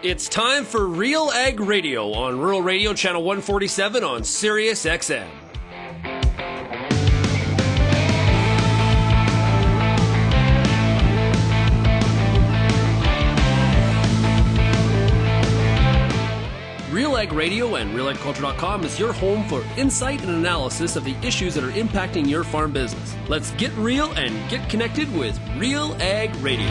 It's time for RealAg Radio on Rural Radio Channel 147 on Sirius XM. RealAg Radio and RealAgriculture.com is your home for insight and analysis of the issues that are impacting your farm business. Let's get real and get connected with RealAg Radio.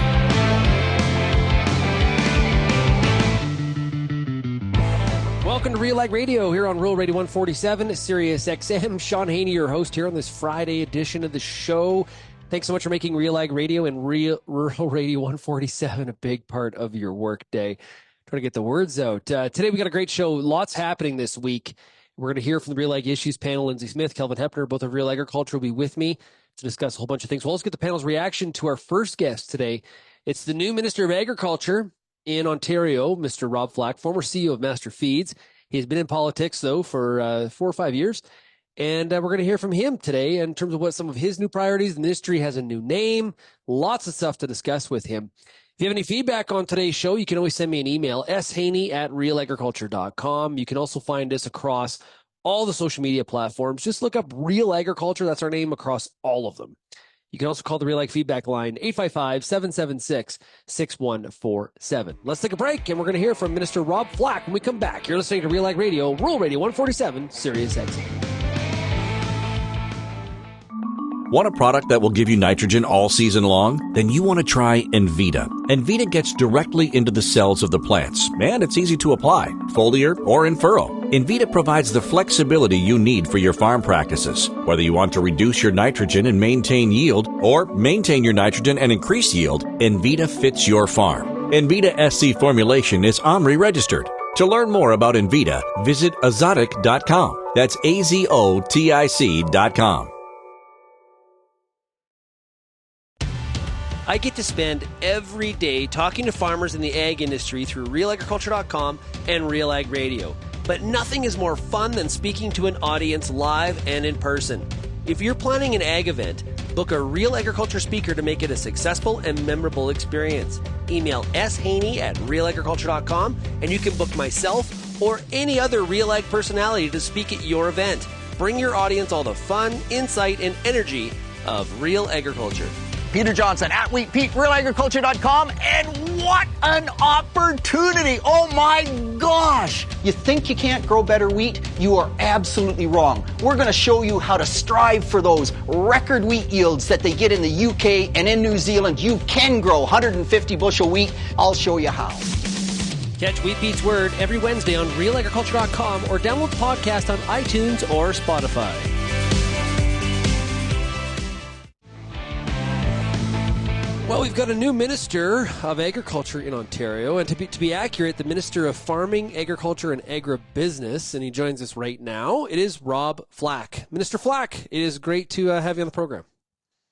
Welcome to RealAg Radio here on Rural Radio 147, Sirius XM. Shaun Haney, your host here on this Friday edition of the show. Thanks so much for making RealAg Radio and Rural Radio 147 a big part of your work day. Trying to get the words out. Today we got a great show. Lots happening this week. We're going to hear from the RealAg Issues Panel. Lyndsey Smith, Kelvin Heppner, both of RealAgriculture will be with me to discuss a whole bunch of things. Well, let's get the panel's reaction to our first guest today. It's the new Minister of Agriculture in Ontario, Mr. Rob Flack, former CEO of Master Feeds. He's been in politics, though, for 4 or 5 years. And we're going to hear from him today in terms of what some of his new priorities. The ministry has a new name. Lots of stuff to discuss with him. If you have any feedback on today's show, you can always send me an email, shaney@realagriculture.com. You can also find us across all the social media platforms. Just look up Real Agriculture. That's our name across all of them. You can also call the RealAg feedback line, 855-776-6147. Let's take a break, and we're going to hear from Minister Rob Flack when we come back. You're listening to RealAg Radio, Rural Radio 147, Sirius XM. Want a product that will give you nitrogen all season long? Then you want to try Envita. Envita gets directly into the cells of the plants, and it's easy to apply, foliar or in furrow. Envita provides the flexibility you need for your farm practices. Whether you want to reduce your nitrogen and maintain yield, or maintain your nitrogen and increase yield, Envita fits your farm. Envita SC formulation is OMRI registered. To learn more about Envita, visit azotic.com. That's AZOTIC.com. I get to spend every day talking to farmers in the ag industry through RealAgriculture.com and RealAg Radio. But nothing is more fun than speaking to an audience live and in person. If you're planning an ag event, book a Real Agriculture speaker to make it a successful and memorable experience. Email shaney@realagriculture.com and you can book myself or any other RealAg personality to speak at your event. Bring your audience all the fun, insight, and energy of Real Agriculture. Peter Johnson at WheatPeak, RealAgriculture.com, and what an opportunity! Oh my gosh! You think you can't grow better wheat? You are absolutely wrong. We're going to show you how to strive for those record wheat yields that they get in the UK and in New Zealand. You can grow 150 bushel wheat. I'll show you how. Catch WheatPeak's Word every Wednesday on RealAgriculture.com or download the podcast on iTunes or Spotify. Well, we've got a new Minister of Agriculture in Ontario, and to be accurate, the Minister of Farming, Agriculture, and Agribusiness, and he joins us right now. It is Rob Flack. Minister Flack, it is great to have you on the program.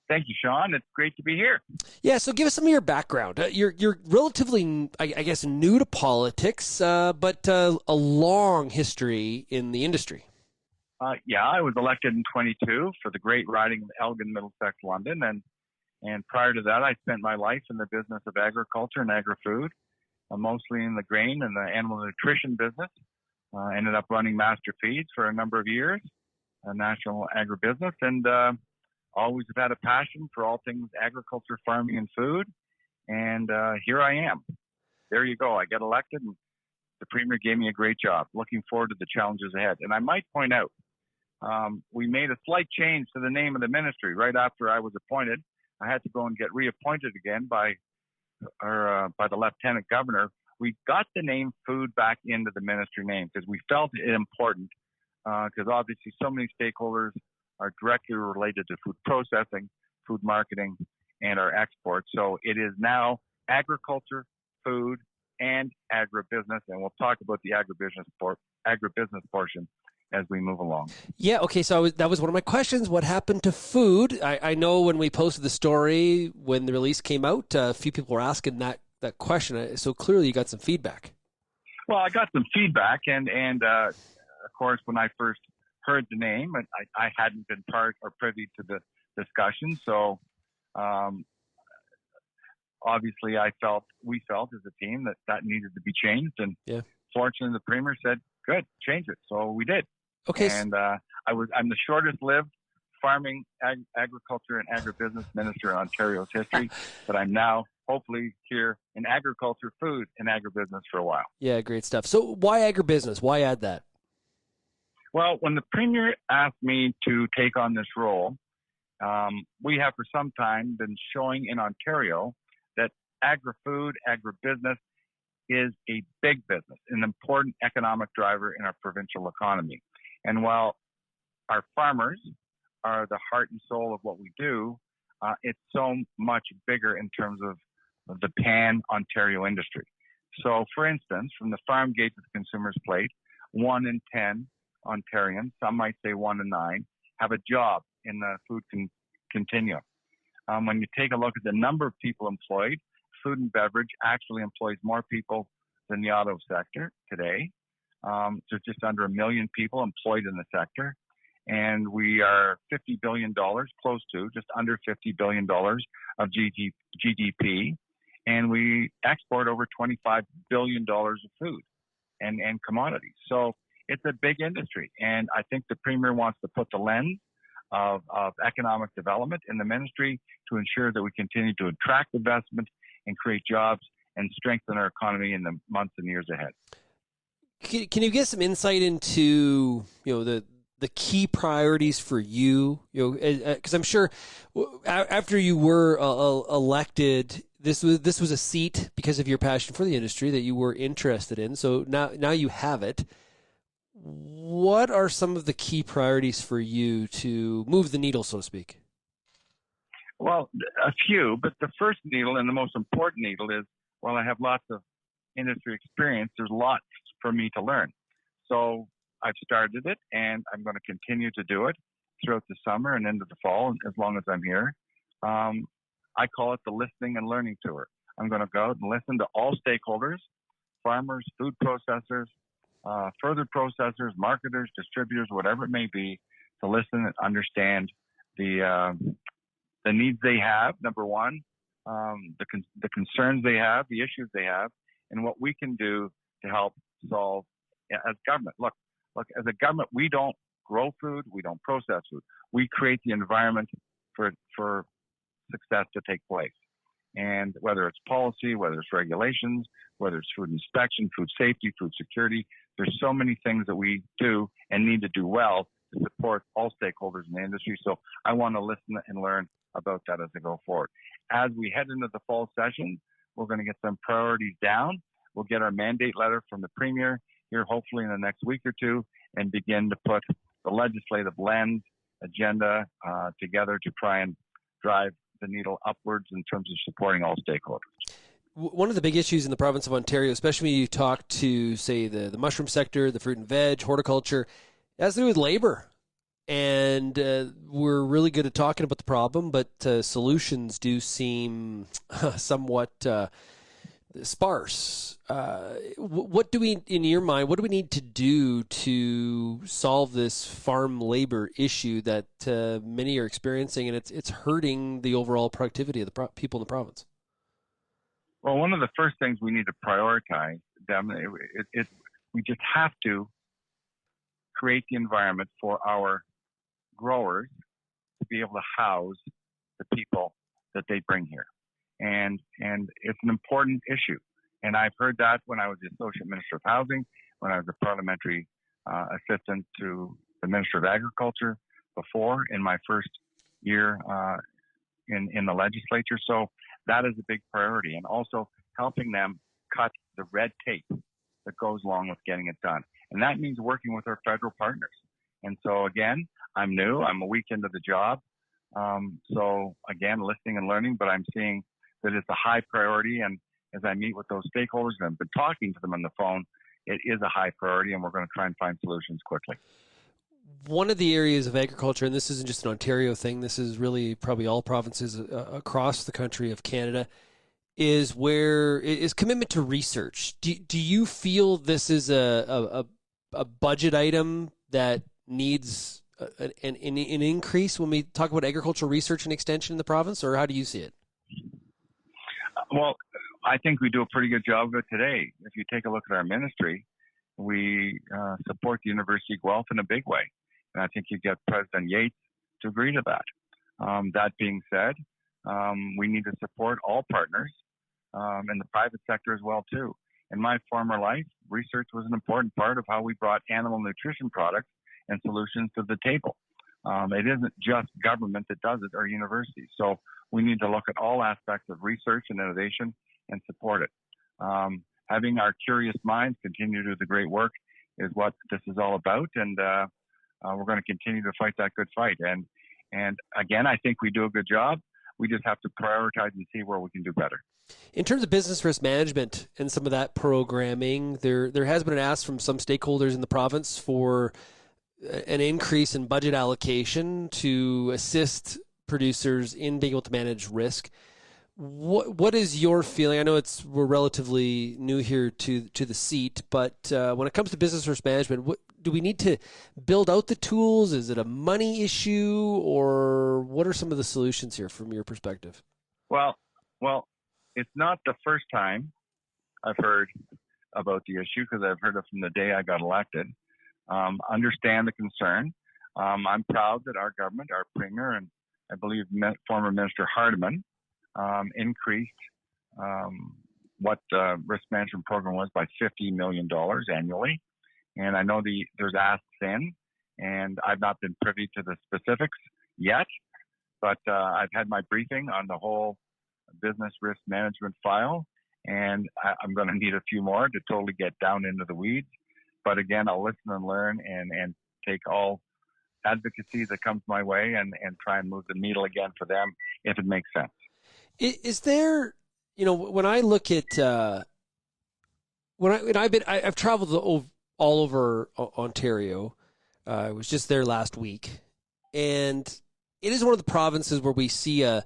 Thank you, Shaun. It's great to be here. Yeah, so give us some of your background. You're relatively, I guess, new to politics, but a long history in the industry. Yeah, I was elected in 22 for the great riding of Elgin, Middlesex, London, and prior to that, I spent my life in the business of agriculture and agri-food, mostly in the grain and the animal nutrition business. Ended up running Master Feeds for a number of years, a national agribusiness, and always have had a passion for all things agriculture, farming, and food. And here I am. There you go. I get elected, and the Premier gave me a great job. Looking forward to the challenges ahead. And I might point out, we made a slight change to the name of the ministry right after I was appointed. I had to go and get reappointed again by the Lieutenant Governor. We got the name food back into the ministry name because we felt it important because obviously so many stakeholders are directly related to food processing, food marketing, and our exports. So it is now agriculture, food, and agribusiness, and we'll talk about the agribusiness portion as we move along. Yeah, okay, so that was one of my questions. What happened to food? I know when we posted the story, when the release came out, a few people were asking that question, so clearly you got some feedback. Well, I got some feedback, and of course, when I first heard the name, I hadn't been part or privy to the discussion, so obviously we felt as a team that needed to be changed. And fortunately, the Premier said, good, change it. So we did. Okay. And I'm the shortest lived farming, agriculture, and agribusiness minister in Ontario's history, but I'm now hopefully here in agriculture, food, and agribusiness for a while. Yeah, great stuff. So why agribusiness? Why add that? Well, when the Premier asked me to take on this role, we have for some time been showing in Ontario that agri-food, agribusiness is a big business, an important economic driver in our provincial economy. And while our farmers are the heart and soul of what we do, it's so much bigger in terms of the pan-Ontario industry. So, for instance, from the farm gate to the consumer's plate, 1 in 10 Ontarians, some might say 1 in 9, have a job in the food continuum. When you take a look at the number of people employed, food and beverage actually employs more people than the auto sector today. There's just under 1 million people employed in the sector. And we are $50 billion, close to, just under $50 billion of GDP. And we export over $25 billion of food and commodities. So it's a big industry. And I think the Premier wants to put the lens of economic development in the ministry to ensure that we continue to attract investment and create jobs and strengthen our economy in the months and years ahead. Can you get some insight into, the key priorities for you? Because I'm sure after you were elected, this was a seat because of your passion for the industry that you were interested in. So now you have it. What are some of the key priorities for you to move the needle, so to speak? Well, a few, but the first needle and the most important needle is, while I have lots of industry experience, there's lots for me to learn. So I've started it, and I'm going to continue to do it throughout the summer and into the fall, as long as I'm here. I call it the listening and learning tour. I'm going to go out and listen to all stakeholders, farmers, food processors, further processors, marketers, distributors, whatever it may be, to listen and understand the needs they have, number one, the concerns they have, the issues they have, and what we can do to help solve as government. Look, as a government, we don't grow food, we don't process food. We create the environment for success to take place. And whether it's policy, whether it's regulations, whether it's food inspection, food safety, food security, there's so many things that we do and need to do well to support all stakeholders in the industry. So I want to listen and learn about that as I go forward. As we head into the fall session, we're going to get some priorities down. We'll get our mandate letter from the Premier here hopefully in the next week or two and begin to put the legislative lens agenda together to try and drive the needle upwards in terms of supporting all stakeholders. One of the big issues in the province of Ontario, especially when you talk to, say, the mushroom sector, the fruit and veg, horticulture, has to do with labor. And we're really good at talking about the problem, but solutions do seem somewhat sparse. What do we, in your mind, what do we need to do to solve this farm labor issue that many are experiencing, and it's hurting the overall productivity of the people in the province? Well, one of the first things we need to prioritize, we just have to create the environment for our growers to be able to house the people that they bring here. And it's an important issue. And I've heard that when I was the Associate Minister of Housing, when I was a parliamentary assistant to the Minister of Agriculture before, in my first year in the legislature. So that is a big priority. And also helping them cut the red tape that goes along with getting it done. And that means working with our federal partners. And so, again, I'm new. I'm a week into the job. So, again, listening and learning, but I'm seeing that it's a high priority. And as I meet with those stakeholders and I've been talking to them on the phone, it is a high priority, and we're going to try and find solutions quickly. One of the areas of agriculture, and this isn't just an Ontario thing, this is really probably all provinces across the country of Canada, is commitment to research. Do you feel this is a budget item that needs an increase when we talk about agricultural research and extension in the province, or how do you see it? Well, I think we do a pretty good job of it today. If you take a look at our ministry, we support the University of Guelph in a big way. And I think you get President Yates to agree to that. That being said, we need to support all partners in the private sector as well, too. In my former life, research was an important part of how we brought animal nutrition products and solutions to the table. It isn't just government that does it or universities. So we need to look at all aspects of research and innovation and support it. Having our curious minds continue to do the great work is what this is all about. And we're going to continue to fight that good fight. And again, I think we do a good job. We just have to prioritize and see where we can do better. In terms of business risk management and some of that programming, there has been an ask from some stakeholders in the province for an increase in budget allocation to assist producers in being able to manage risk. What is your feeling? I know we're relatively new here to the seat, but when it comes to business risk management, do we need to build out the tools? Is it a money issue, or what are some of the solutions here from your perspective? Well, it's not the first time I've heard about the issue, because I've heard it from the day I got elected. Understand the concern. I'm proud that our government, our premier, and I believe former Minister Hardeman increased what the risk management program was by $50 million annually. And I know there's asks in, and I've not been privy to the specifics yet, but I've had my briefing on the whole business risk management file, and I'm going to need a few more to totally get down into the weeds. But again, I'll listen and learn and take all advocacy that comes my way and try and move the needle again for them if it makes sense. Is there, when I look at, I've traveled all over Ontario. I was just there last week, and it is one of the provinces where we see a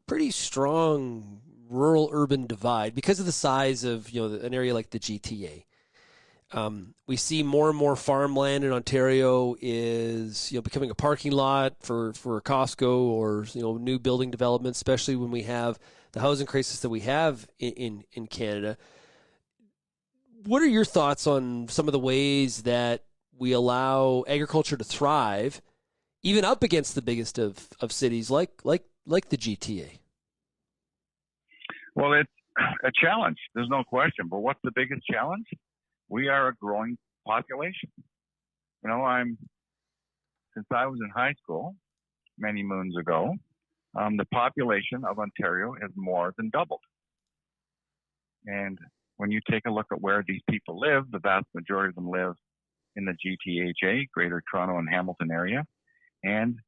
pretty strong rural-urban divide because of the size of an area like the GTA. We see more and more farmland in Ontario is becoming a parking lot for Costco or new building development, especially when we have the housing crisis that we have in Canada. What are your thoughts on some of the ways that we allow agriculture to thrive, even up against the biggest of cities like the GTA? Well, it's a challenge. There's no question. But what's the biggest challenge? We are a growing population. Since I was in high school many moons ago, the population of Ontario has more than doubled. And when you take a look at where these people live, the vast majority of them live in the GTHA, Greater Toronto and Hamilton area, and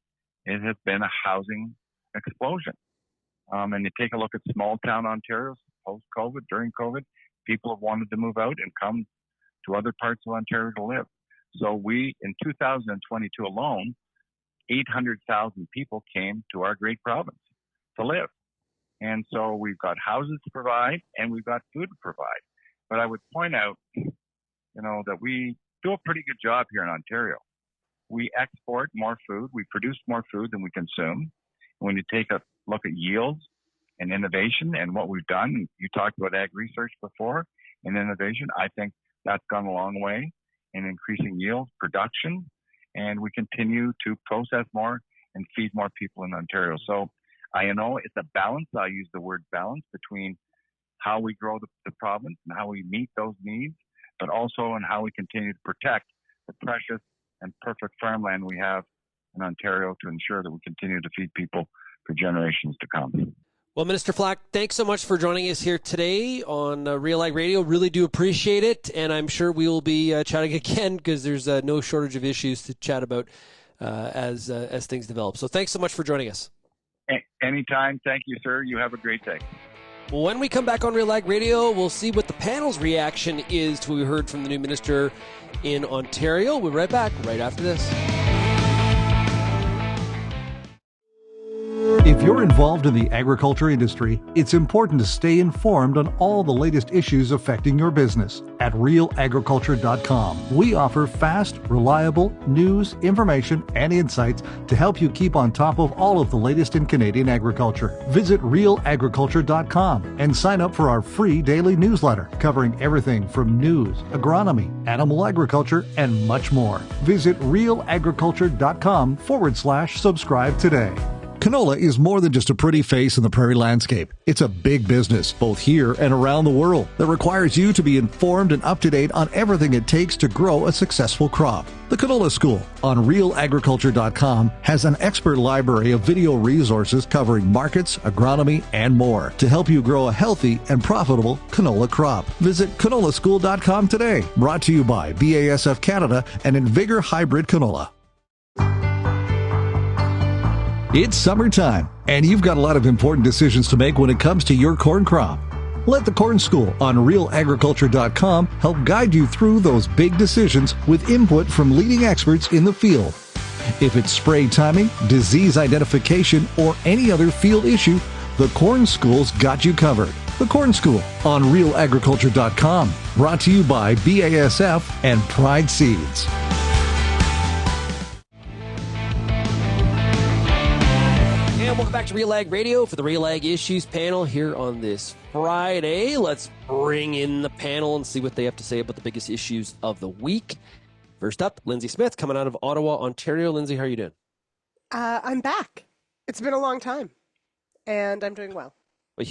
it has been a housing explosion. And you take a look at small town Ontario post-COVID, during COVID, people have wanted to move out and come to other parts of Ontario to live. So in 2022 alone, 800,000 people came to our great province to live. And so we've got houses to provide and we've got food to provide. But I would point out, that we do a pretty good job here in Ontario. We export more food. We produce more food than we consume. When you take a look at yields and innovation and what we've done, you talked about ag research before and innovation, I think that's gone a long way in increasing yield, production, and we continue to process more and feed more people in Ontario. So I know it's a balance. I use the word balance between how we grow the province and how we meet those needs, but also in how we continue to protect the precious and perfect farmland we have in Ontario to ensure that we continue to feed people for generations to come. Well, Minister Flack, thanks so much for joining us here today on RealAg Radio. Really do appreciate it, and I'm sure we will be chatting again because there's no shortage of issues to chat about as things develop. So thanks so much for joining us. Anytime. Thank you, sir. You have a great day. When we come back on RealAg Radio, we'll see what the panel's reaction is to what we heard from the new minister in Ontario. We'll be right back right after this. If you're involved in the agriculture industry, it's important to stay informed on all the latest issues affecting your business. At RealAgriculture.com, we offer fast, reliable news, information, and insights to help you keep on top of all of the latest in Canadian agriculture. Visit RealAgriculture.com and sign up for our free daily newsletter covering everything from news, agronomy, animal agriculture, and much more. Visit RealAgriculture.com/subscribe today. Canola is more than just a pretty face in the prairie landscape. It's a big business, both here and around the world, that requires you to be informed and up to date on everything it takes to grow a successful crop. The Canola School on RealAgriculture.com has an expert library of video resources covering markets, agronomy, and more to help you grow a healthy and profitable canola crop. Visit canolaschool.com today. Brought to you by BASF Canada and Invigor Hybrid Canola. It's summertime, and you've got a lot of important decisions to make when it comes to your corn crop. Let the Corn School on RealAgriculture.com help guide you through those big decisions with input from leading experts in the field. If it's spray timing, disease identification, or any other field issue, the Corn School's got you covered. The Corn School on RealAgriculture.com, brought to you by BASF and Pride Seeds. Welcome back to RealAg Radio for the RealAg Issues Panel here on this Friday. Let's bring in the panel and see what they have to say about the biggest issues of the week. First up, Lyndsey Smith coming out of Ottawa, Ontario. Lyndsey, how are you doing? I'm back. It's been a long time, and I'm doing well. A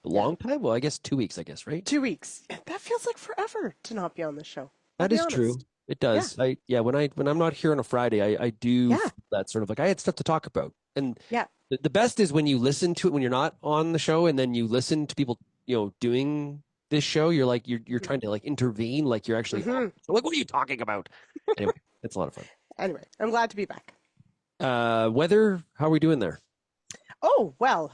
long time? Well, I guess 2 weeks, right? 2 weeks. That feels like forever to not be on the show. That is true. It does. Yeah. When I'm not here on a Friday, I do that sort of like I had stuff to talk about. And the best is when you listen to it when you're not on the show, and then you listen to people, doing this show. You're like you're trying to like intervene, like you're actually so like, what are you talking about? Anyway, it's a lot of fun. Anyway, I'm glad to be back. Weather, how are we doing there? Oh, well,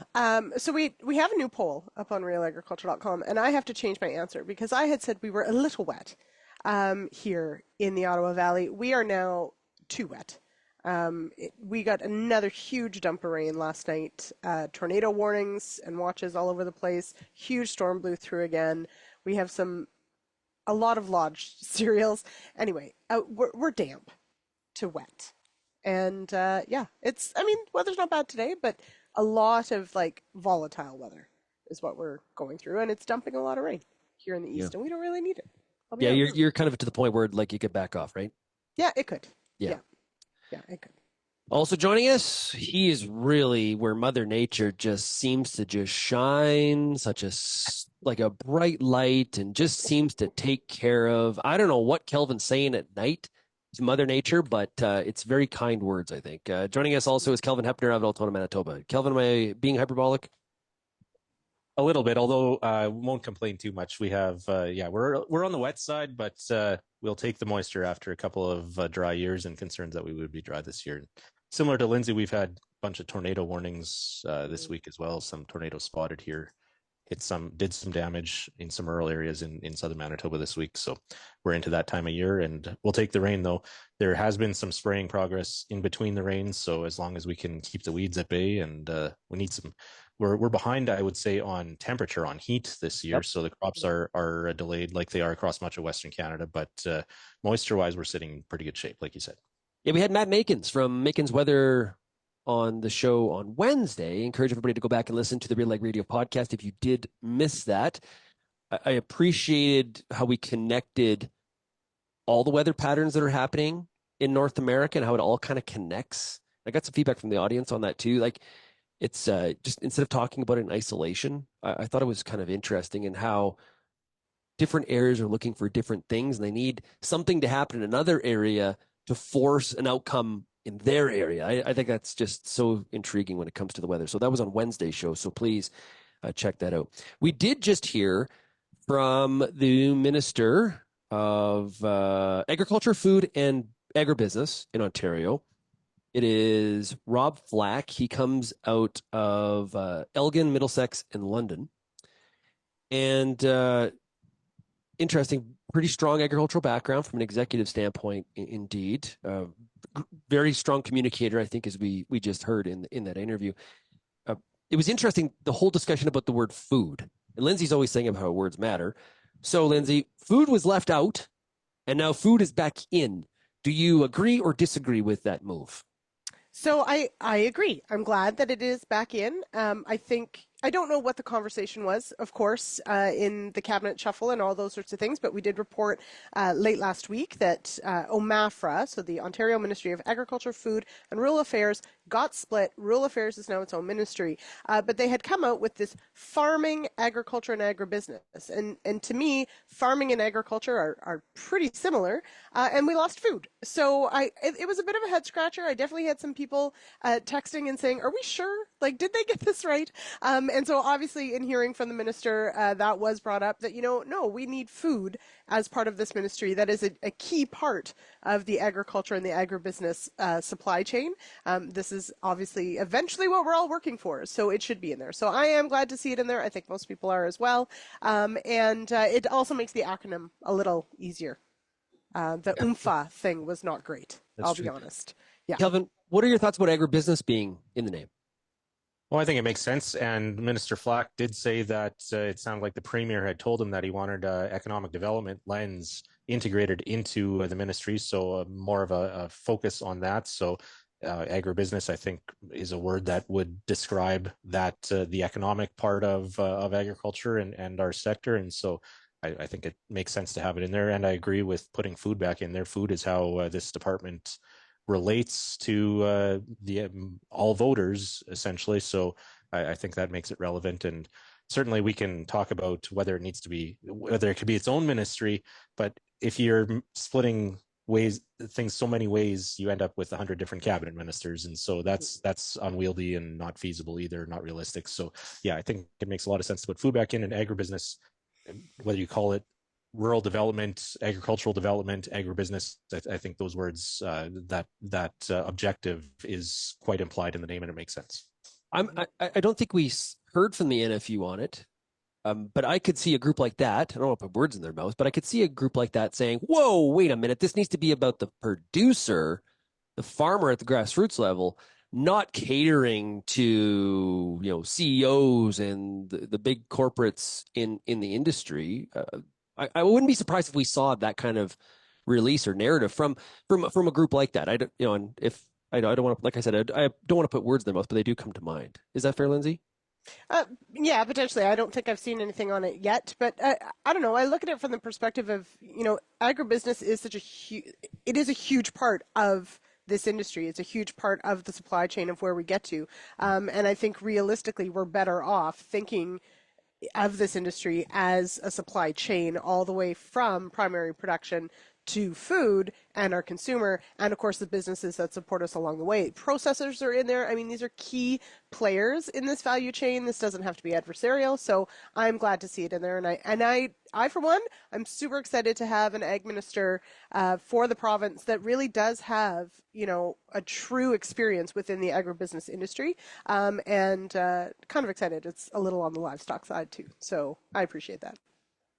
so we have a new poll up on RealAgriculture.com, and I have to change my answer because I had said we were a little wet here in the Ottawa Valley. We are now too wet. We got another huge dump of rain last night, tornado warnings and watches all over the place. Huge storm blew through again. We have a lot of lodged cereals. Anyway, we're damp to wet. And weather's not bad today, but a lot of like volatile weather is what we're going through, and it's dumping a lot of rain here in the east, and we don't really need it. Yeah, you're kind of to the point where like you could back off, right? Yeah, it could. Yeah, it could. Also joining us, he is really where Mother Nature just seems to just shine, like a bright light, and just seems to take care of. I don't know what Kelvin's saying at night to Mother Nature, but it's very kind words, I think. Joining us also is Kelvin Heppner of Altona, Manitoba. Kelvin, am I being hyperbolic? A little bit, although I won't complain too much. We have, we're on the wet side, but we'll take the moisture after a couple of dry years and concerns that we would be dry this year. Similar to Lyndsey, we've had a bunch of tornado warnings this week as well. Some tornadoes spotted here. Did some damage in some rural areas in southern Manitoba this week. So we're into that time of year, and we'll take the rain, though. There has been some spraying progress in between the rains, so as long as we can keep the weeds at bay, and we need some. We're behind, I would say, on temperature, on heat this year. Yep. So the crops are delayed like they are across much of Western Canada. But moisture-wise, we're sitting in pretty good shape, like you said. Yeah, we had Matt Makins from Makins Weather on the show on Wednesday. I encourage everybody to go back and listen to the RealAg Radio podcast if you did miss that. I appreciated how we connected all the weather patterns that are happening in North America and how it all kind of connects. I got some feedback from the audience on that too. Like, it's just instead of talking about it in isolation, I thought it was kind of interesting in how different areas are looking for different things, and they need something to happen in another area to force an outcome in their area. I think that's just so intriguing when it comes to the weather. So that was on Wednesday's show, so please check that out. We did just hear from the Minister of Agriculture, Food, and Agribusiness in Ontario. It is Rob Flack. He comes out of Elgin, Middlesex, and London. And interesting, pretty strong agricultural background from an executive standpoint, indeed. Very strong communicator, I think, as we just heard in that interview. it was interesting, the whole discussion about the word food. And Lyndsey's always saying about how words matter. So, Lyndsey, food was left out, and now food is back in. Do you agree or disagree with that move? So I agree. I'm glad that it is back in. I don't know what the conversation was, of course, in the cabinet shuffle and all those sorts of things, but we did report late last week that OMAFRA, so the Ontario Ministry of Agriculture, Food and Rural Affairs, got split. Rural Affairs is now its own ministry, but they had come out with this farming, agriculture, and agribusiness. And to me, farming and agriculture are pretty similar, and we lost food. So it was a bit of a head scratcher. I definitely had some people texting and saying, are we sure? Like, did they get this right? And so obviously in hearing from the minister, that was brought up that, no, we need food as part of this ministry. That is a key part of the agriculture and the agribusiness supply chain. This is obviously eventually what we're all working for, so it should be in there. So I am glad to see it in there. I think most people are as well. And it also makes the acronym a little easier. The UMFA thing was not great, I'll be honest. Yeah. Kelvin, what are your thoughts about agribusiness being in the name? Well, I think it makes sense. And Minister Flack did say that it sounded like the Premier had told him that he wanted economic development lens integrated into the ministry. So more of a focus on that. So agribusiness, I think, is a word that would describe that the economic part of agriculture and our sector. And so I think it makes sense to have it in there. And I agree with putting food back in there. Food is how this department relates to all voters, essentially. So I think that makes it relevant. And certainly we can talk about whether it could be its own ministry. But if you're splitting things so many ways, you end up with 100 different cabinet ministers. And so that's unwieldy and not feasible either, not realistic. So yeah, I think it makes a lot of sense to put food back in, and agribusiness, whether you call it rural development, agricultural development, agribusiness, I think those words, that objective is quite implied in the name, and it makes sense. I don't think we heard from the NFU on it, but I could see a group like that. I don't want to put words in their mouths, but I could see a group like that saying, whoa, wait a minute, this needs to be about the producer, the farmer at the grassroots level, not catering to CEOs and the big corporates in the industry. I wouldn't be surprised if we saw that kind of release or narrative from a group like that. I don't want to, like I said, I don't want to put words in their mouth, but they do come to mind. Is that fair, Lyndsey? Yeah, potentially. I don't think I've seen anything on it yet, but I don't know. I look at it from the perspective of, agribusiness is it is a huge part of this industry. It's a huge part of the supply chain of where we get to. And I think realistically, we're better off thinking of this industry as a supply chain all the way from primary production to food and our consumer, and of course the businesses that support us along the way. Processors are in there. I mean, these are key players in this value chain. This doesn't have to be adversarial, so I'm glad to see it in there. And I for one, I'm super excited to have an ag minister for the province that really does have, a true experience within the agribusiness industry, and kind of excited. It's a little on the livestock side too, so I appreciate that.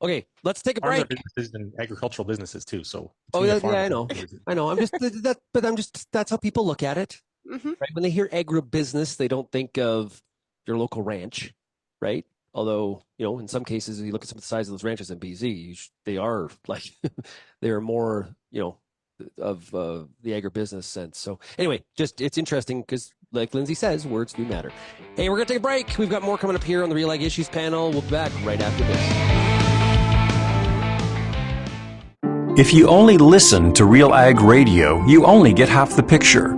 Okay, let's take a break. Businesses and agricultural businesses too. So yeah, I know. I'm just that's how people look at it. Mm-hmm. Right? When they hear agribusiness, they don't think of your local ranch, right? Although in some cases, if you look at some of the size of those ranches in BC, they are like they are more of the agribusiness sense. So anyway, it's interesting because, like Lyndsey says, words do matter. Hey, we're gonna take a break. We've got more coming up here on the RealAg Issues Panel. We'll be back right after this. If you only listen to RealAg Radio, you only get half the picture.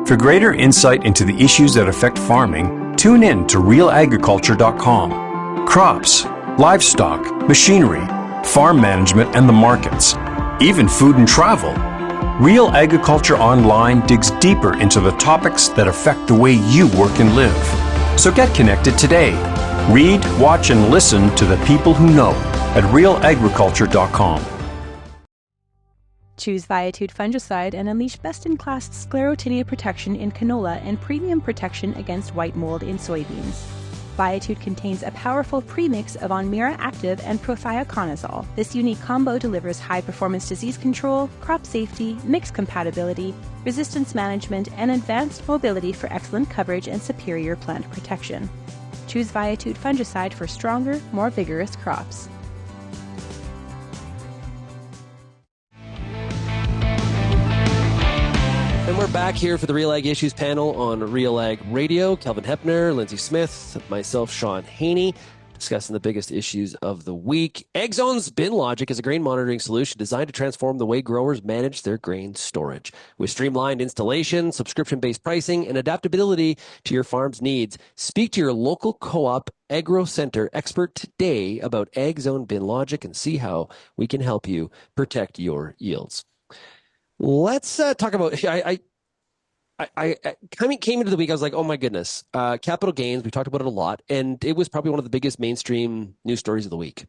For greater insight into the issues that affect farming, tune in to RealAgriculture.com. Crops, livestock, machinery, farm management and the markets, even food and travel. Real Agriculture Online digs deeper into the topics that affect the way you work and live. So get connected today. Read, watch and listen to the people who know at RealAgriculture.com. Choose Viatude fungicide and unleash best-in-class sclerotinia protection in canola and premium protection against white mold in soybeans. Viatude contains a powerful premix of Onmira Active and Prothioconazole. This unique combo delivers high-performance disease control, crop safety, mix compatibility, resistance management, and advanced mobility for excellent coverage and superior plant protection. Choose Viatute fungicide for stronger, more vigorous crops. And we're back here for the RealAg Issues Panel on RealAg Radio. Kelvin Heppner, Lyndsey Smith, myself, Shaun Haney, discussing the biggest issues of the week. AgZone's Bin Logic is a grain monitoring solution designed to transform the way growers manage their grain storage. With streamlined installation, subscription-based pricing, and adaptability to your farm's needs, speak to your local co-op Agro Center expert today about AgZone Bin Logic and see how we can help you protect your yields. Let's talk about. I came into the week. I was like, oh my goodness, capital gains. We talked about it a lot, and it was probably one of the biggest mainstream news stories of the week.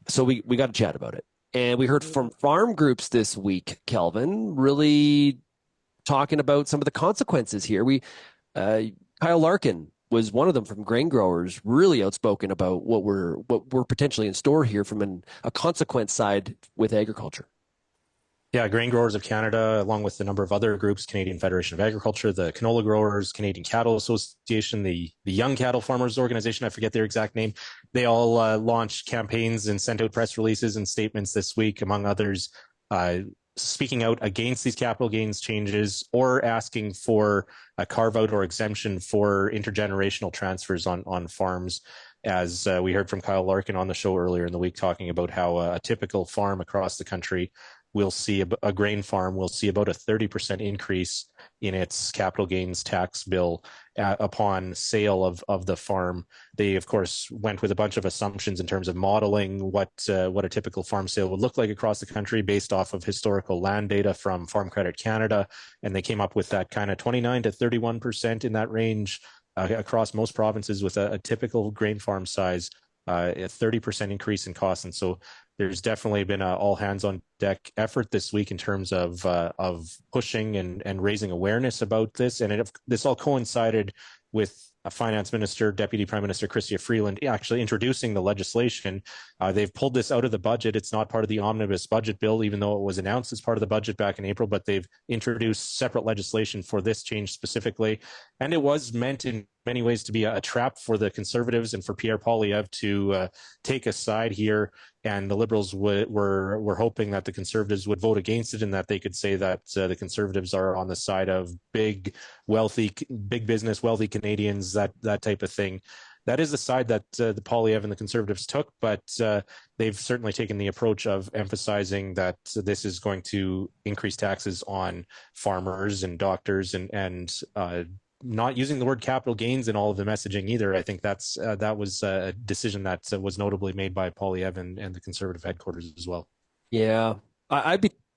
So we got to chat about it, and we heard from farm groups this week. Kelvin really talking about some of the consequences here. Kyle Larkin was one of them from grain growers, really outspoken about what we're potentially in store here from a consequence side with agriculture. Yeah, Grain Growers of Canada, along with a number of other groups, Canadian Federation of Agriculture, the Canola Growers, Canadian Cattle Association, the Young Cattle Farmers Organization, I forget their exact name, they all launched campaigns and sent out press releases and statements this week, among others, speaking out against these capital gains changes or asking for a carve-out or exemption for intergenerational transfers on farms. As we heard from Kyle Larkin on the show earlier in the week, talking about how a typical farm across the country we'll see a grain farm will see about a 30% increase in its capital gains tax bill upon sale of the farm. They, of course, went with a bunch of assumptions in terms of modeling what a typical farm sale would look like across the country based off of historical land data from Farm Credit Canada, and they came up with that kind of 29 to 31% in that range across most provinces with a typical grain farm size, a 30% increase in costs. And so there's definitely been an all hands on deck effort this week in terms of pushing and raising awareness about this. And this all coincided with a finance minister, Deputy Prime Minister Chrystia Freeland, actually introducing the legislation. They've pulled this out of the budget. It's not part of the omnibus budget bill, even though it was announced as part of the budget back in April, but they've introduced separate legislation for this change specifically. And it was meant in many ways to be a trap for the Conservatives and for Pierre Poilievre to take a side here. And the Liberals were hoping that the Conservatives would vote against it and that they could say that the Conservatives are on the side of big business, wealthy Canadians, that type of thing. That is the side that the Poilievre and the Conservatives took, but they've certainly taken the approach of emphasizing that this is going to increase taxes on farmers and doctors and not using the word capital gains in all of the messaging either. I think that was a decision that was notably made by Poilievre and the Conservative headquarters as well. Yeah,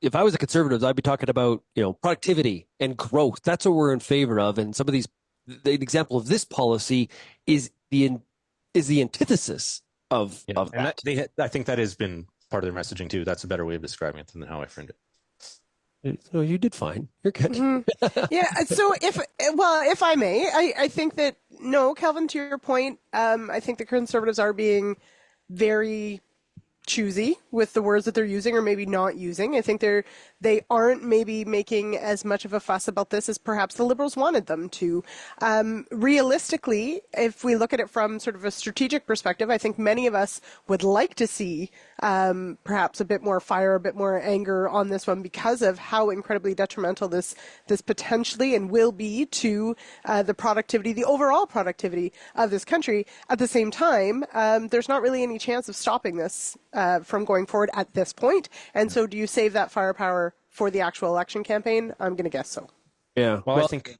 if I was a Conservative, I'd be talking about productivity and growth. That's what we're in favor of. And some of these, the example of this policy is the antithesis of that. I think that has been part of their messaging too. That's a better way of describing it than how I framed it. No, you did fine. You're good. Mm-hmm. Yeah. So if I may, I think that, no, Kelvin, to your point, I think the Conservatives are being very choosy with the words that they're using or maybe not using. I think they aren't maybe making as much of a fuss about this as perhaps the Liberals wanted them to. Realistically, if we look at it from sort of a strategic perspective, I think many of us would like to see perhaps a bit more fire, a bit more anger on this one because of how incredibly detrimental this potentially and will be to the overall productivity of this country. At the same time, there's not really any chance of stopping this from going forward at this point. And so do you save that firepower for the actual election campaign? I'm going to guess so. Yeah. Well, I think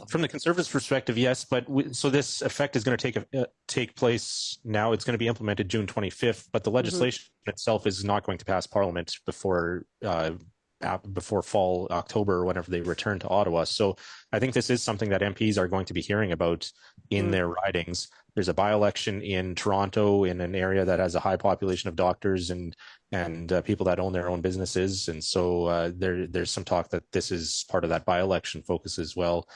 from the Conservatives' perspective, yes. But so this effect is going to take place now. It's going to be implemented June 25th, but the legislation itself is not going to pass Parliament before fall, October, or whenever they return to Ottawa. So I think this is something that MPs are going to be hearing about in their ridings. There's a by-election in Toronto in an area that has a high population of doctors and people that own their own businesses. And so there's some talk that this is part of that by-election focus as well.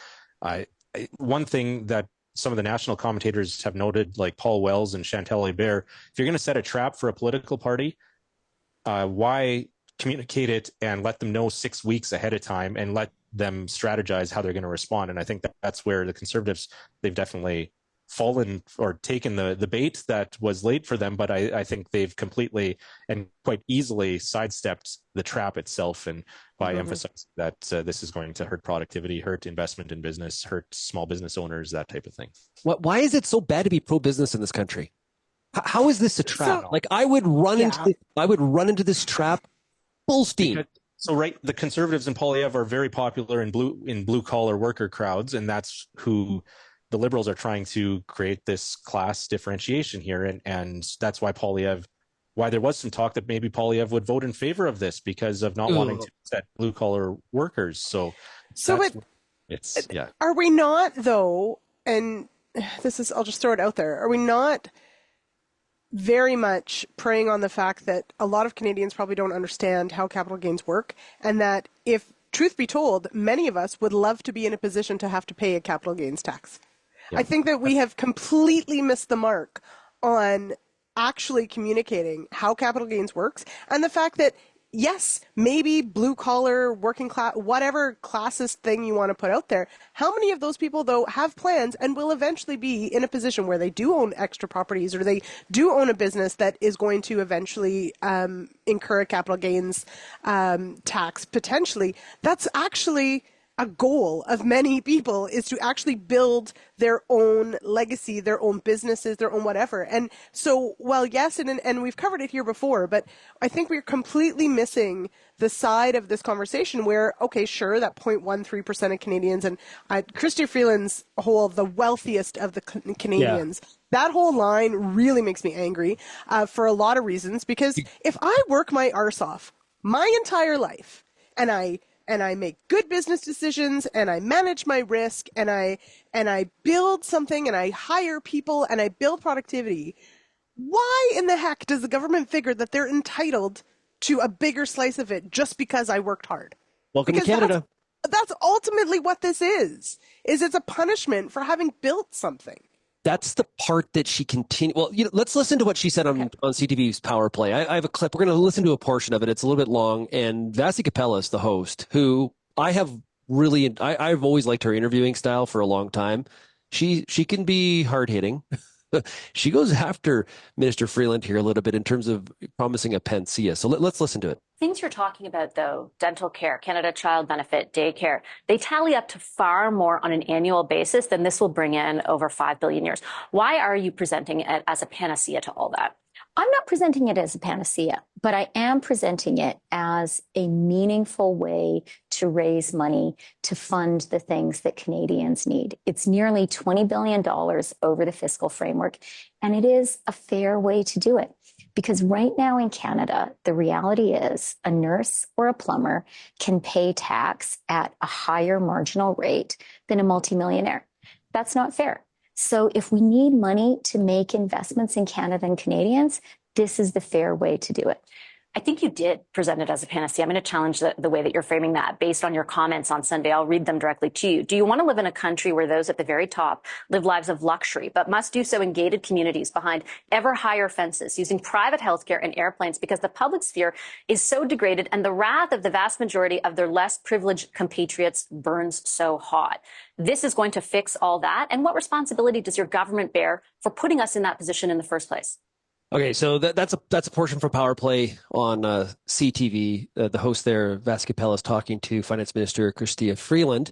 One thing that some of the national commentators have noted, like Paul Wells and Chantal Hébert, if you're going to set a trap for a political party, why communicate it and let them know 6 weeks ahead of time and let them strategize how they're going to respond? And I think that's where the Conservatives, they've definitely fallen or taken the bait that was laid for them, but I think they've completely and quite easily sidestepped the trap itself, and by emphasizing that this is going to hurt productivity, hurt investment in business, hurt small business owners, that type of thing. Why is it so bad to be pro-business in this country? How is this a trap? So, like I would run into this trap full steam. So the conservatives and Poilievre are very popular in blue collar worker crowds, and that's who the liberals are trying to create this class differentiation here, and that's why there was some talk that maybe Poilievre would vote in favor of this because of not wanting to upset blue collar workers. Are we not though? And I'll just throw it out there. Are we not very much preying on the fact that a lot of Canadians probably don't understand how capital gains work, and that if truth be told, many of us would love to be in a position to have to pay a capital gains tax. Yeah. I think that we have completely missed the mark on actually communicating how capital gains works, and the fact that, yes, maybe blue collar, working class, whatever classist thing you want to put out there, how many of those people, though, have plans and will eventually be in a position where they do own extra properties or they do own a business that is going to eventually incur a capital gains tax potentially? That's actually a goal of many people, is to actually build their own legacy, their own businesses, their own whatever. And so, well, yes, and we've covered it here before, but I think we're completely missing the side of this conversation where, okay, sure, that 0.13% of Canadians, and Chrystia Freeland's the wealthiest of the Canadians, that whole line really makes me angry for a lot of reasons, because if I work my arse off my entire life and I make good business decisions, and I manage my risk, and I build something, and I hire people, and I build productivity, why in the heck does the government figure that they're entitled to a bigger slice of it just because I worked hard? Welcome to Canada. That's ultimately what this is it's a punishment for having built something. That's the part that she continued. Well, let's listen to what she said on CTV's Power Play. I have a clip. We're going to listen to a portion of it. It's a little bit long. And Vasi Kapelas, the host, who I've always liked her interviewing style for a long time. She can be hard hitting. She goes after Minister Freeland here a little bit in terms of promising a panacea. So let's listen to it. Things you're talking about, though, dental care, Canada Child Benefit, daycare, they tally up to far more on an annual basis than this will bring in over 5 billion years. Why are you presenting it as a panacea to all that? I'm not presenting it as a panacea, but I am presenting it as a meaningful way to raise money to fund the things that Canadians need. It's nearly $20 billion over the fiscal framework, and it is a fair way to do it. Because right now in Canada, the reality is a nurse or a plumber can pay tax at a higher marginal rate than a multimillionaire. That's not fair. So if we need money to make investments in Canada and Canadians, this is the fair way to do it. I think you did present it as a panacea. I'm going to challenge the way that you're framing that based on your comments on Sunday. I'll read them directly to you. Do you want to live in a country where those at the very top live lives of luxury, but must do so in gated communities behind ever higher fences, using private healthcare and airplanes because the public sphere is so degraded and the wrath of the vast majority of their less privileged compatriots burns so hot? This is going to fix all that. And what responsibility does your government bear for putting us in that position in the first place? Okay, so that's a portion from Power Play on CTV. The host there, Vasi Kapelas, talking to Finance Minister Chrystia Freeland.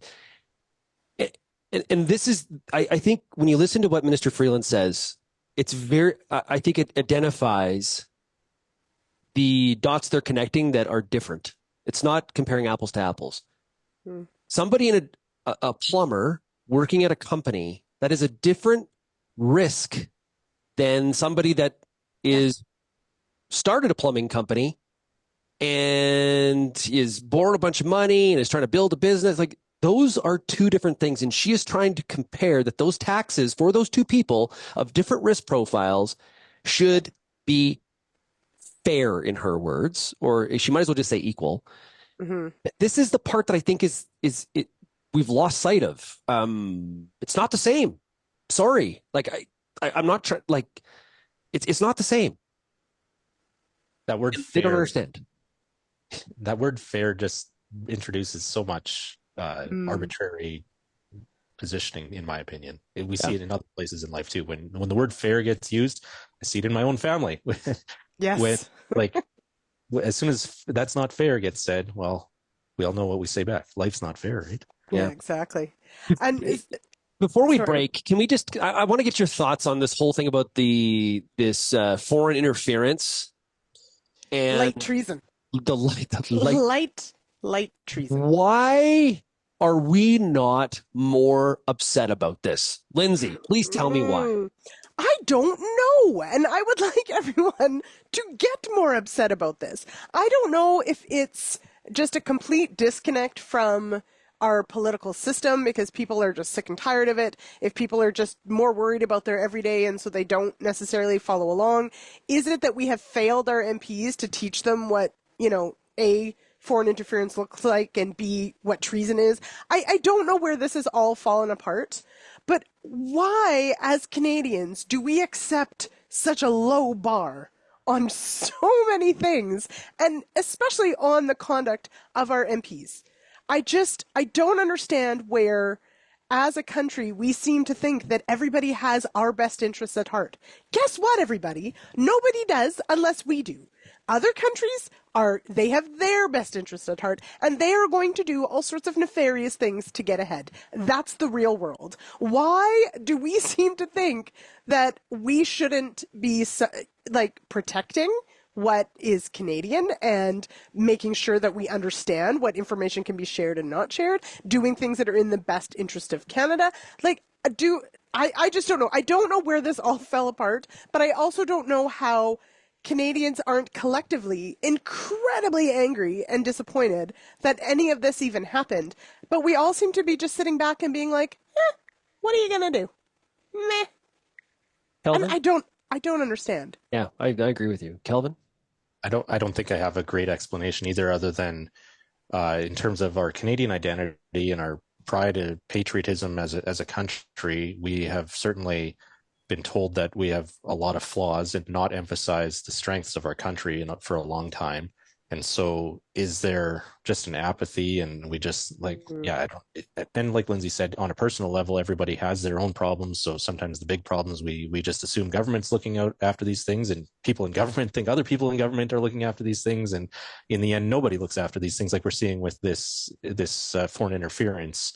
And this is, I think, when you listen to what Minister Freeland says, I think it identifies the dots they're connecting that are different. It's not comparing apples to apples. Somebody in a plumber working at a company, that is a different risk than somebody that started a plumbing company and is borrowed a bunch of money and is trying to build a business. Like, those are two different things. And she is trying to compare that those taxes for those two people of different risk profiles should be fair, in her words, or she might as well just say equal. Mm-hmm. This is the part that I think we've lost sight of. It's not the same. Sorry. Like, I'm not trying, like, it's not the same. That word they fair, don't understand. That word fair just introduces so much arbitrary positioning, in my opinion. We see it in other places in life too. When the word fair gets used, I see it in my own family. Yes. With, like, as soon as that's not fair gets said, well, we all know what we say back. Life's not fair, right? Yeah, exactly. And before we break, can we just? I want to get your thoughts on this whole thing about this foreign interference and light treason. Light treason. Why are we not more upset about this, Lyndsey? Please tell me why. I don't know, and I would like everyone to get more upset about this. I don't know if it's just a complete disconnect from our political system because people are just sick and tired of it, if people are just more worried about their everyday and so they don't necessarily follow along. Is it that we have failed our MPs to teach them what, A, foreign interference looks like, and B, what treason is? I don't know where this has all fallen apart, but why, as Canadians, do we accept such a low bar on so many things, and especially on the conduct of our MPs? I don't understand where, as a country, we seem to think that everybody has our best interests at heart. Guess what, everybody? Nobody does unless we do. Other countries they have their best interests at heart, and they are going to do all sorts of nefarious things to get ahead. That's the real world. Why do we seem to think that we shouldn't be protecting what is Canadian and making sure that we understand what information can be shared and not shared, doing things that are in the best interest of Canada? I just don't know. I don't know where this all fell apart, but I also don't know how Canadians aren't collectively incredibly angry and disappointed that any of this even happened. But we all seem to be just sitting back and being like, what are you going to do? Meh. Kelvin? And I don't understand. Yeah, I agree with you. Kelvin? I don't think I have a great explanation either, other than in terms of our Canadian identity and our pride and patriotism as a country, we have certainly been told that we have a lot of flaws and not emphasized the strengths of our country for a long time. And so is there just an apathy, and we just and like Lyndsey said, on a personal level, everybody has their own problems. So sometimes the big problems, we just assume government's looking out after these things, and people in government think other people in government are looking after these things. And in the end, nobody looks after these things, like we're seeing with this foreign interference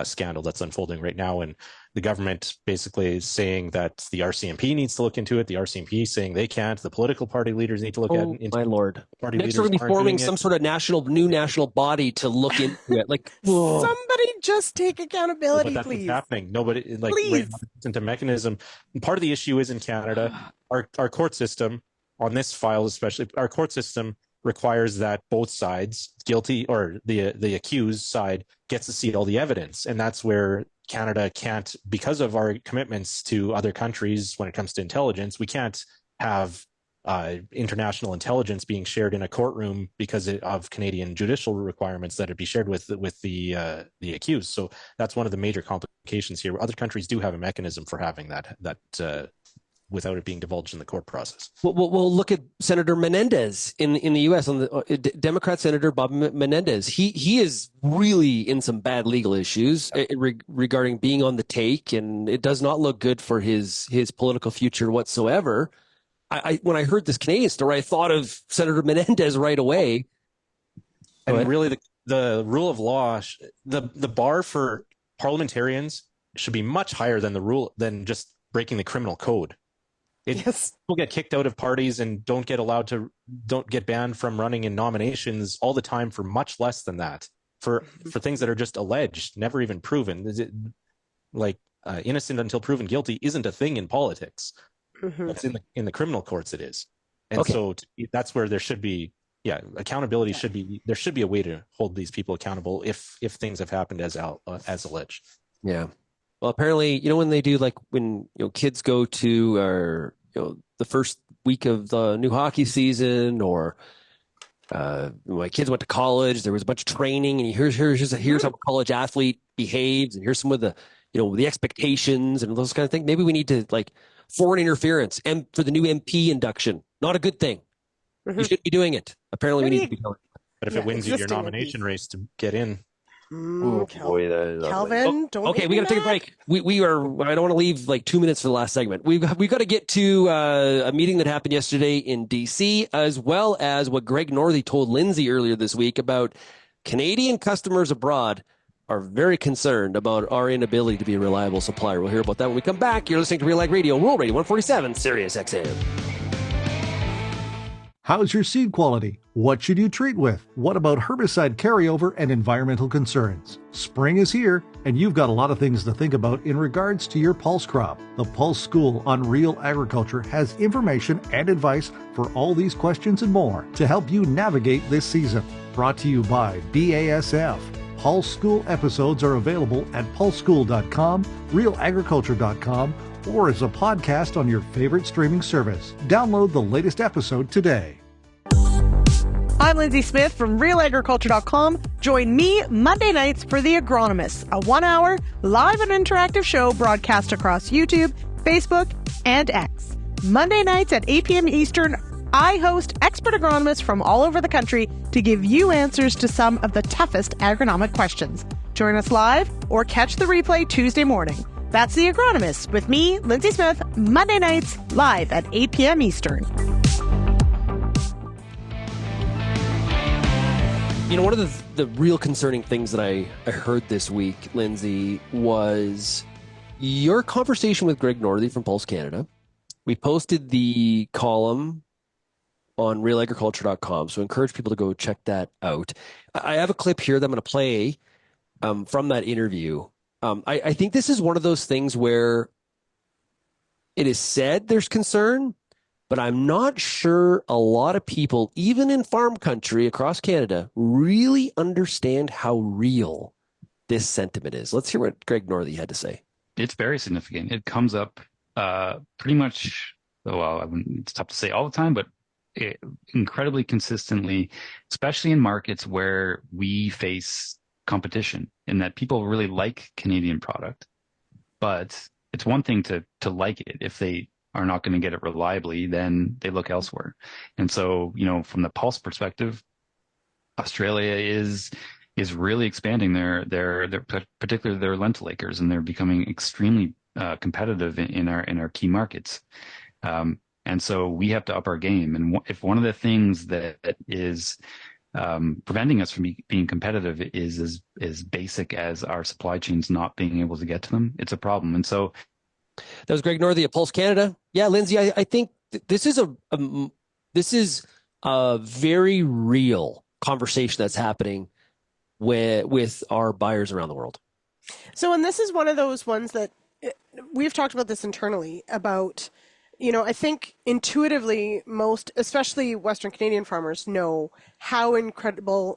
scandal that's unfolding right now. And the government basically is saying that the RCMP needs to look into it. The RCMP saying they can't. The political party leaders need to look at it. My lord! Party Next, we're going to be forming some sort of new national body to look into it. Like, somebody just take accountability, but that's please. What's happening. Nobody right now, isn't a mechanism. And part of the issue is in Canada, our court system on this file, especially our court system, requires that both sides, guilty or the accused side, gets to see all the evidence. And that's where Canada can't, because of our commitments to other countries when it comes to intelligence, we can't have international intelligence being shared in a courtroom because of Canadian judicial requirements that it be shared with the accused. So that's one of the major complications here. Other countries do have a mechanism for having that without it being divulged in the court process. Well, look at Senator Menendez in the U.S. on the Democrat Senator Bob Menendez. He is really in some bad legal issues regarding being on the take, and it does not look good for his political future whatsoever. When I heard this Canadian story, I thought of Senator Menendez right away. And really, the rule of law, the bar for parliamentarians should be much higher than just breaking the criminal code. People get kicked out of parties and don't get banned from running in nominations all the time for much less than that, for things that are just alleged, never even proven. Innocent until proven guilty isn't a thing in politics. That's in the criminal courts it is. And so that's where there should be accountability. There should be a way to hold these people accountable if things have happened as alleged. Yeah. Well, apparently, when they do, when kids go to the first week of the new hockey season, or my kids went to college, there was a bunch of training, and here's how a college athlete behaves, and here's some of the the expectations and those kind of things. Maybe we need to foreign interference and for the new MP induction. Not a good thing. You shouldn't be doing it. Apparently, we need to be doing it. But if it wins you your nomination race to get in. Oh boy, Kelvin, don't. Okay, we got to take a break. We are. I don't want to leave like 2 minutes for the last segment. We've got to get to a meeting that happened yesterday in DC, as well as what Greg Northey told Lyndsey earlier this week about Canadian customers abroad are very concerned about our inability to be a reliable supplier. We'll hear about that when we come back. You're listening to RealAg Radio, Rural Radio 147, Sirius XM. How's your seed quality? What should you treat with? What about herbicide carryover and environmental concerns? Spring is here, and you've got a lot of things to think about in regards to your pulse crop. The Pulse School on Real Agriculture has information and advice for all these questions and more to help you navigate this season. Brought to you by BASF. Pulse School episodes are available at pulseschool.com, realagriculture.com, or as a podcast on your favorite streaming service. Download the latest episode today. I'm Lyndsey Smith from RealAgriculture.com. Join me Monday nights for The Agronomists, a 1-hour live and interactive show broadcast across YouTube, Facebook, and X. Monday nights at 8 p.m. Eastern, I host expert agronomists from all over the country to give you answers to some of the toughest agronomic questions. Join us live or catch the replay Tuesday morning. That's The Agronomist with me, Lyndsey Smith, Monday nights, live at 8 p.m. Eastern. You know, one of the real concerning things that I heard this week, Lyndsey, was your conversation with Greg Northey from Pulse Canada. We posted the column on realagriculture.com, so I encourage people to go check that out. I have a clip here that I'm going to play from that interview. I think this is one of those things where it is said there's concern, but I'm not sure a lot of people, even in farm country across Canada, really understand how real this sentiment is. Let's hear what Greg Northey had to say. It's very significant. It comes up pretty much, well, it's tough to say all the time, but incredibly consistently, especially in markets where we face competition, in that people really like Canadian product. But it's one thing to like it. If they are not going to get it reliably, then they look elsewhere. And so, you know, from the Pulse perspective, Australia is really expanding their particularly their lentil acres, and they're becoming extremely competitive in our key markets. And so we have to up our game. And if one of the things that is preventing us from being competitive is as basic as our supply chains not being able to get to them, it's a problem. And so that was Greg Northey of Pulse Canada. Yeah, Lyndsey, I think this is a very real conversation that's happening with our buyers around the world. So, and this is one of those ones that we've talked about this internally about, you know, I think intuitively most, especially Western Canadian farmers, know how incredibly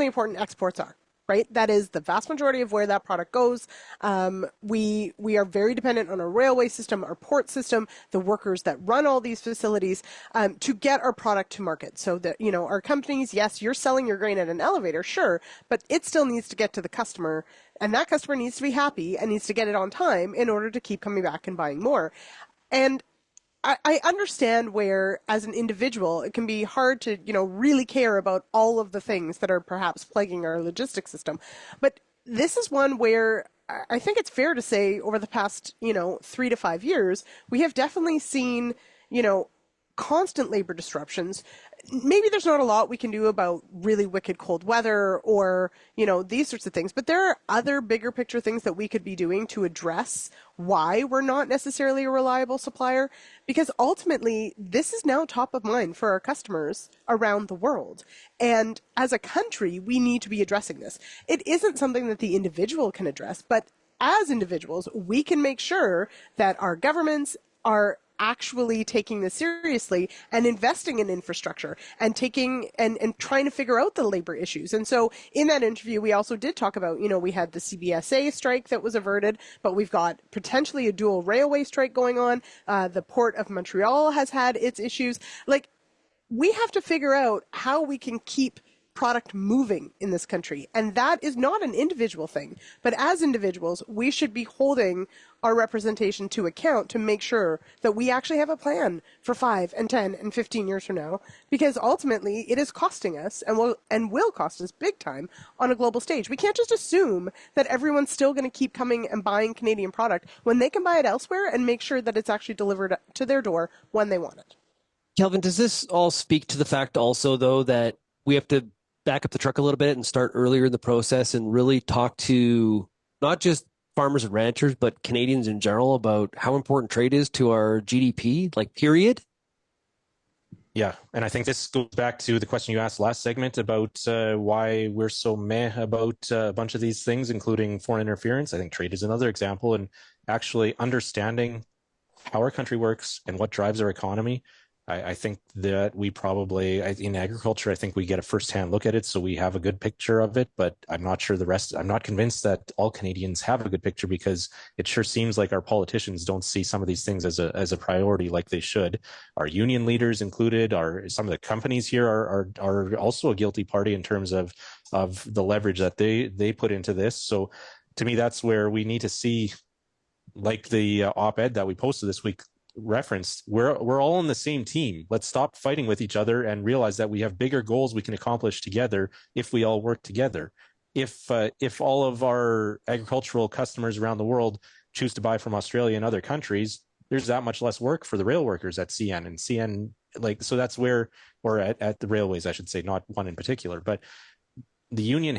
important exports are. Right? That is the vast majority of where that product goes. We are very dependent on our railway system, our port system, the workers that run all these facilities to get our product to market. So that, you know, our companies, yes, you're selling your grain at an elevator, sure, but it still needs to get to the customer, and that customer needs to be happy and needs to get it on time in order to keep coming back and buying more. And I understand where, as an individual, it can be hard to, you know, really care about all of the things that are perhaps plaguing our logistics system. But this is one where I think it's fair to say over the past, you know, 3 to 5 years, we have definitely seen, you know, constant labor disruptions. Maybe there's not a lot we can do about really wicked cold weather or, you know, these sorts of things, but there are other bigger picture things that we could be doing to address why we're not necessarily a reliable supplier, because ultimately this is now top of mind for our customers around the world. And as a country, we need to be addressing this. It isn't something that the individual can address, but as individuals, we can make sure that our governments are actually taking this seriously and investing in infrastructure and taking and trying to figure out the labor issues. And so in that interview, we also did talk about, you know, we had the CBSA strike that was averted, but we've got potentially a dual railway strike going on. The Port of Montreal has had its issues. Like, we have to figure out how we can keep product moving in this country. And that is not an individual thing. But as individuals, we should be holding our representation to account to make sure that we actually have a plan for 5 and 10 and 15 years from now, because ultimately it is costing us and will cost us big time on a global stage. We can't just assume that everyone's still going to keep coming and buying Canadian product when they can buy it elsewhere and make sure that it's actually delivered to their door when they want it. Kelvin, does this all speak to the fact also, though, that we have to back up the truck a little bit and start earlier in the process and really talk to not just farmers and ranchers, but Canadians in general about how important trade is to our GDP, like period? Yeah, and I think this goes back to the question you asked last segment about why we're so meh about a bunch of these things, including foreign interference. I think trade is another example, and actually understanding how our country works and what drives our economy. I think that we probably, in agriculture, I think we get a firsthand look at it, so we have a good picture of it, but I'm not sure the rest, I'm not convinced that all Canadians have a good picture, because it sure seems like our politicians don't see some of these things as a priority like they should. Our union leaders included, some of the companies here are also a guilty party in terms of the leverage that they put into this. So to me, that's where we need to see, like the op-ed that we posted this week referenced, we're all on the same team. Let's stop fighting with each other and realize that we have bigger goals we can accomplish together if we all work together. If all of our agricultural customers around the world choose to buy from Australia and other countries, there's that much less work for the rail workers at CN. And CN, so that's where, or at the railways, I should say, not one in particular. But the union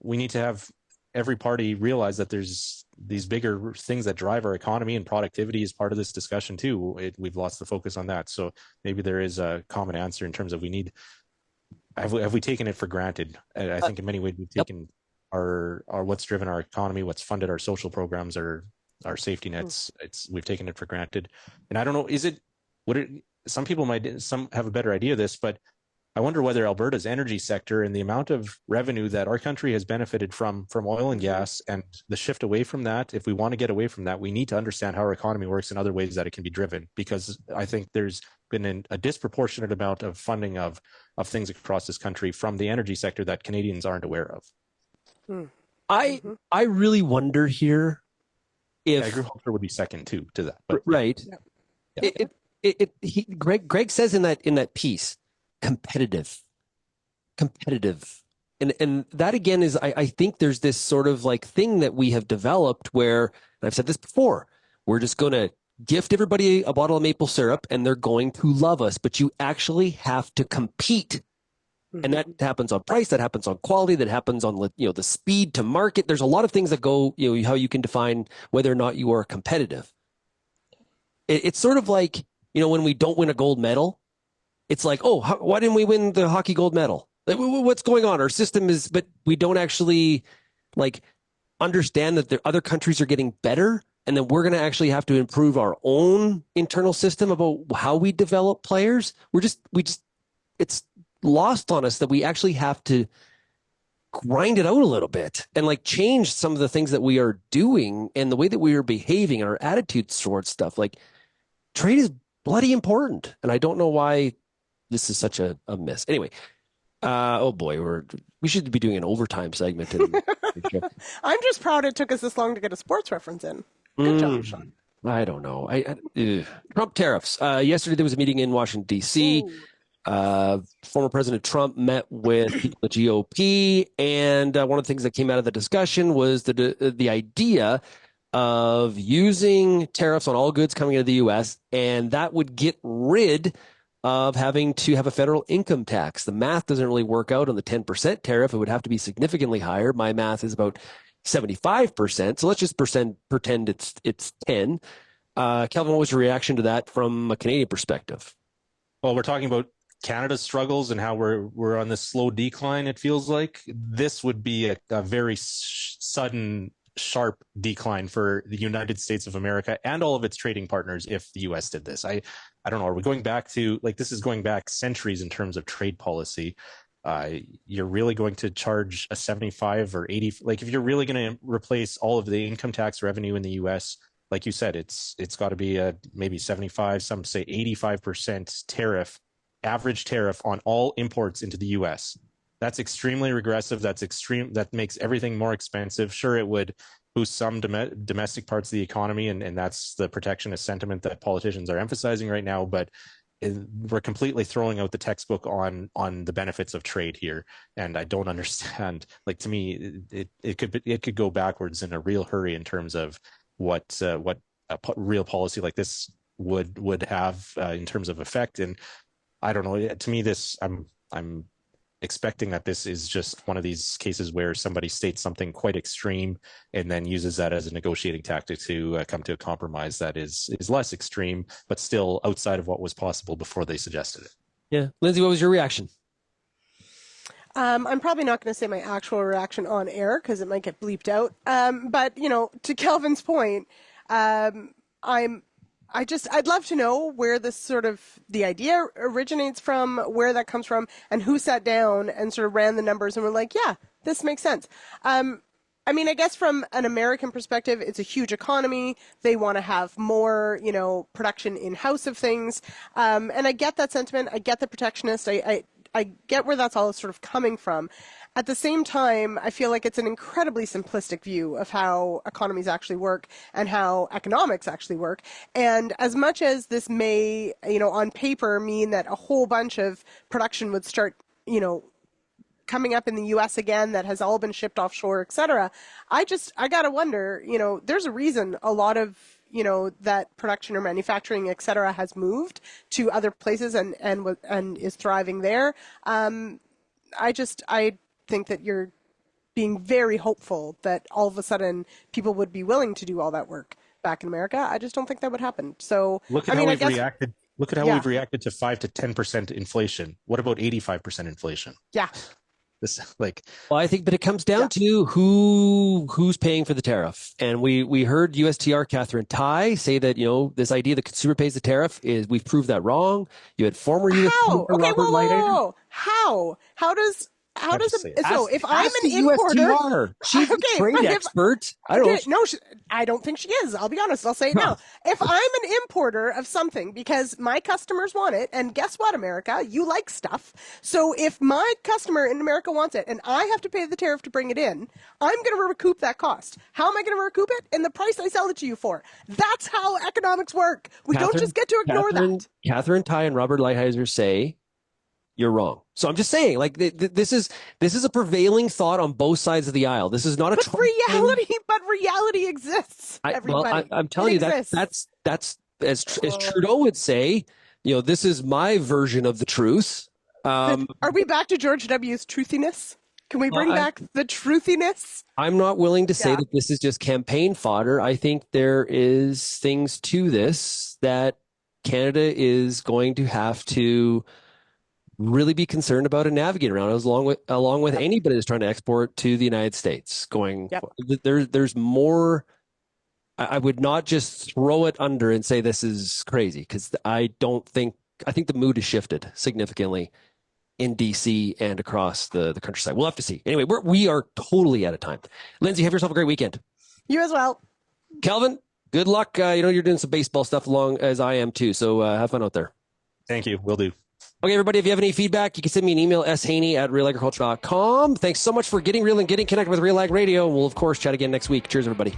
we need to have every party realize that there's these bigger things that drive our economy, and productivity is part of this discussion too. We've lost the focus on that. So maybe there is a common answer in terms of have we taken it for granted? I think in many ways we've taken our what's driven our economy, what's funded our social programs, our safety nets. We've taken it for granted. And I don't know, some people some have a better idea of this, but I wonder whether Alberta's energy sector and the amount of revenue that our country has benefited from oil and gas, and the shift away from that, if we want to get away from that, we need to understand how our economy works and other ways that it can be driven, because I think there's been a disproportionate amount of funding of things across this country from the energy sector that Canadians aren't aware of. I really wonder here if agriculture would be second too to that. But, right. Yeah. Greg says in that piece, competitive. And that again is, I think there's this sort of like thing that we have developed where, and I've said this before, we're just going to gift everybody a bottle of maple syrup and they're going to love us, but you actually have to compete. And that happens on price, that happens on quality, that happens on, the speed to market. There's a lot of things that go, how you can define whether or not you are competitive. It's sort of like, when we don't win a gold medal, it's like, why didn't we win the hockey gold medal? Like, what's going on? Our system is, but we don't actually understand that the other countries are getting better, and then we're going to actually have to improve our own internal system about how we develop players. It's lost on us that we actually have to grind it out a little bit and change some of the things that we are doing and the way that we are behaving and our attitudes towards stuff. Trade is bloody important, and I don't know why this is such a miss. Anyway, oh boy, we should be doing an overtime segment. I'm just proud it took us this long to get a sports reference in. Good job, Shaun. I don't know. Trump tariffs. Yesterday there was a meeting in Washington, D.C. Former President Trump met with people in the GOP, and one of the things that came out of the discussion was the idea of using tariffs on all goods coming into the U.S., and that would get rid of having to have a federal income tax. The math doesn't really work out on the 10% tariff. It would have to be significantly higher. My math is about 75%. So let's just pretend it's 10. Kelvin, what was your reaction to that from a Canadian perspective? Well, we're talking about Canada's struggles and how we're on this slow decline, it feels like. This would be a very sudden, sharp decline for the United States of America and all of its trading partners if the U.S. did this. I don't know. Are we going back to, this is going back centuries in terms of trade policy. You're really going to charge a 75 or 80, if you're really going to replace all of the income tax revenue in the U.S., like you said, it's got to be maybe 75, some say 85% tariff, average tariff on all imports into the U.S. That's extremely regressive. That makes everything more expensive. Sure, it would boost some domestic parts of the economy, and that's the protectionist sentiment that politicians are emphasizing right now. But we're completely throwing out the textbook on the benefits of trade here, and I don't understand. Like, to me, it could go backwards in a real hurry in terms of what a real policy like this would have in terms of effect. And I don't know. To me, I'm expecting that this is just one of these cases where somebody states something quite extreme and then uses that as a negotiating tactic to come to a compromise that is less extreme, but still outside of what was possible before they suggested it. Yeah. Lyndsey, what was your reaction? I'm probably not going to say my actual reaction on air because it might get bleeped out. But, to Kelvin's point, I'd love to know where this the idea originates from, where that comes from, and who sat down and sort of ran the numbers and were like, yeah, this makes sense. I guess from an American perspective, it's a huge economy. They want to have more, production in-house of things. And I get that sentiment. I get the protectionist. I get where that's all sort of coming from. At the same time, I feel like it's an incredibly simplistic view of how economies actually work and how economics actually work. And as much as this may, on paper mean that a whole bunch of production would start, coming up in the U.S. again that has all been shipped offshore, et cetera, I got to wonder, there's a reason a lot of that production or manufacturing, et cetera, has moved to other places and is thriving there. I think that you're being very hopeful that all of a sudden people would be willing to do all that work back in America. I just don't think that would happen. So look at how we've reacted. Look at how we've reacted to 5 to 10% inflation. What about 85% inflation? Yeah. Well, I think, but it comes down to who's paying for the tariff. And we heard USTR Catherine Tai say that, this idea that consumer pays the tariff is, we've proved that wrong. You had former USTR Robert Lighthizer. How does it? So if I'm an importer, she's a trade expert. I don't know. No, I don't think she is. I'll be honest. I'll say it now. If I'm an importer of something because my customers want it, and guess what, America, you like stuff. So if my customer in America wants it, and I have to pay the tariff to bring it in, I'm going to recoup that cost. How am I going to recoup it? In the price I sell it to you for. That's how economics work. We don't just get to ignore that. Catherine Tai and Robert Lighthizer say you're wrong. So I'm just saying, this is a prevailing thought on both sides of the aisle. This is not a reality exists. I'm telling you that's as Trudeau would say. This is my version of the truth. Are we back to George W.'s truthiness? Can we bring back the truthiness? I'm not willing to say that this is just campaign fodder. I think there is things to this that Canada is going to have to really be concerned about and navigate around, along with anybody that's trying to export to the United States. There's more. I would not just throw it under and say this is crazy, because I think the mood has shifted significantly in DC and across the countryside. We'll have to see. Anyway, we are totally out of time. Lyndsey, have yourself a great weekend. You as well. Kelvin, good luck. You're doing some baseball stuff along as I am too. So have fun out there. Thank you. Will do. Okay, everybody, if you have any feedback, you can send me an email, shaney@realagriculture.com. Thanks so much for getting real and getting connected with RealAg Radio. And we'll, of course, chat again next week. Cheers, everybody.